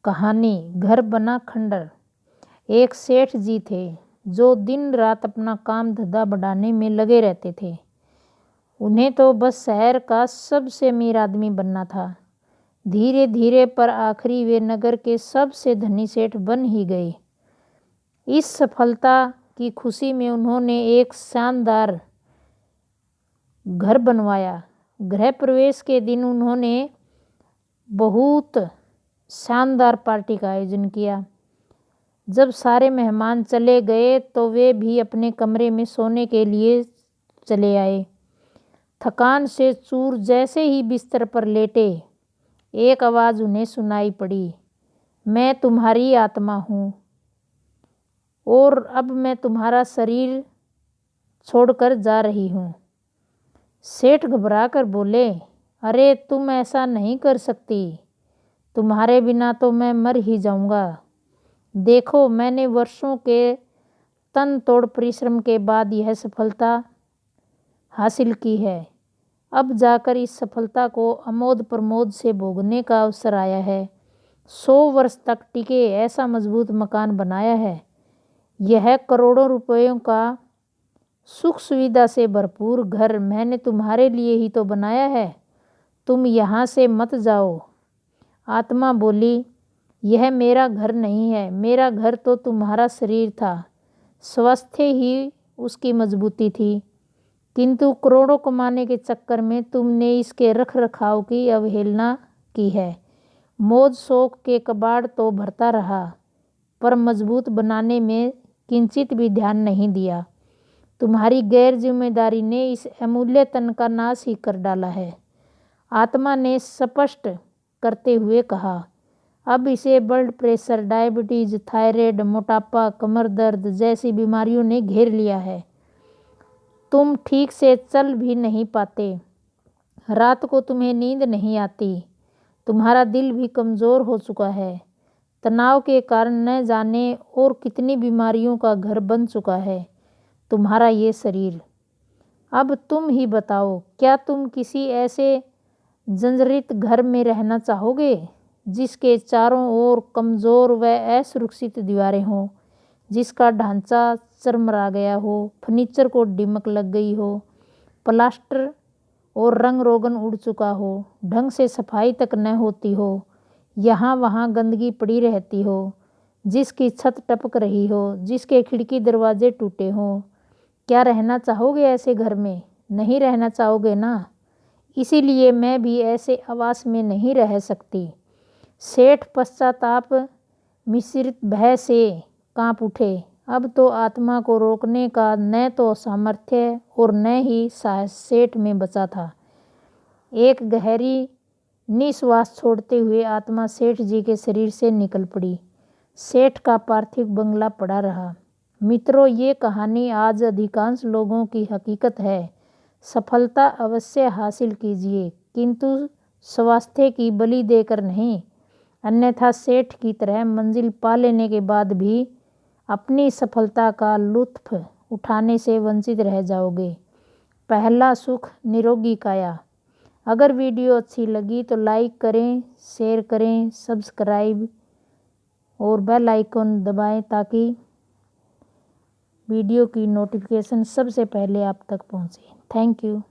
कहानी घर बना खंडर। एक सेठ जी थे जो दिन रात अपना काम धंधा बढ़ाने में लगे रहते थे। उन्हें तो बस शहर का सबसे अमीर आदमी बनना था। धीरे धीरे पर आखिरी वे नगर के सबसे धनी सेठ बन ही गए। इस सफलता की खुशी में उन्होंने एक शानदार घर बनवाया। गृह प्रवेश के दिन उन्होंने बहुत शानदार पार्टी का आयोजन किया। जब सारे मेहमान चले गए तो वे भी अपने कमरे में सोने के लिए चले आए। थकान से चूर जैसे ही बिस्तर पर लेटे, एक आवाज़ उन्हें सुनाई पड़ी, मैं तुम्हारी आत्मा हूँ और अब मैं तुम्हारा शरीर छोड़कर जा रही हूँ। सेठ घबरा कर बोले, अरे तुम ऐसा नहीं कर सकती, तुम्हारे बिना तो मैं मर ही जाऊंगा। देखो, मैंने वर्षों के तन तोड़ परिश्रम के बाद यह सफलता हासिल की है। अब जाकर इस सफलता को आमोद प्रमोद से भोगने का अवसर आया है। 100 वर्ष तक टिके ऐसा मजबूत मकान बनाया है। यह करोड़ों रुपयों का सुख सुविधा से भरपूर घर मैंने तुम्हारे लिए ही तो बनाया है। तुम यहाँ से मत जाओ। आत्मा बोली, यह मेरा घर नहीं है, मेरा घर तो तुम्हारा शरीर था। स्वास्थ्य ही उसकी मजबूती थी, किंतु करोड़ों कमाने के चक्कर में तुमने इसके रख रखाव की अवहेलना की है। मौज शौक के कबाड़ तो भरता रहा, पर मजबूत बनाने में किंचित भी ध्यान नहीं दिया। तुम्हारी गैर जिम्मेदारी ने इस अमूल्य तन का नाश ही कर डाला है। आत्मा ने स्पष्ट करते हुए कहा, अब इसे ब्लड प्रेशर, डायबिटीज, थायराइड, मोटापा, कमर दर्द जैसी बीमारियों ने घेर लिया है। तुम ठीक से चल भी नहीं पाते, रात को तुम्हें नींद नहीं आती, तुम्हारा दिल भी कमज़ोर हो चुका है। तनाव के कारण न जाने और कितनी बीमारियों का घर बन चुका है तुम्हारा ये शरीर। अब तुम ही बताओ, क्या तुम किसी ऐसे जर्जरित घर में रहना चाहोगे जिसके चारों ओर कमज़ोर व असुरक्षित दीवारें हों, जिसका ढांचा चरमरा गया हो, फर्नीचर को दीमक लग गई हो, प्लास्टर और रंग रोगन उड़ चुका हो, ढंग से सफाई तक न होती हो, यहाँ वहाँ गंदगी पड़ी रहती हो, जिसकी छत टपक रही हो, जिसके खिड़की दरवाजे टूटे हों? क्या रहना चाहोगे ऐसे घर में? नहीं रहना चाहोगे ना? इसीलिए मैं भी ऐसे आवास में नहीं रह सकती। सेठ पश्चाताप मिश्रित भय से कांप उठे। अब तो आत्मा को रोकने का न तो सामर्थ्य और न ही साहस सेठ में बचा था। एक गहरी निश्वास छोड़ते हुए आत्मा सेठ जी के शरीर से निकल पड़ी। सेठ का पार्थिव बंगला पड़ा रहा। मित्रों, ये कहानी आज अधिकांश लोगों की हकीकत है। सफलता अवश्य हासिल कीजिए, किंतु स्वास्थ्य की बलि देकर नहीं, अन्यथा सेठ की तरह मंजिल पा लेने के बाद भी अपनी सफलता का लुत्फ उठाने से वंचित रह जाओगे। पहला सुख निरोगी काया। अगर वीडियो अच्छी लगी तो लाइक करें, शेयर करें, सब्सक्राइब और बेल आइकन दबाएं ताकि वीडियो की नोटिफिकेशन सबसे पहले आप तक पहुंचे। Thank you.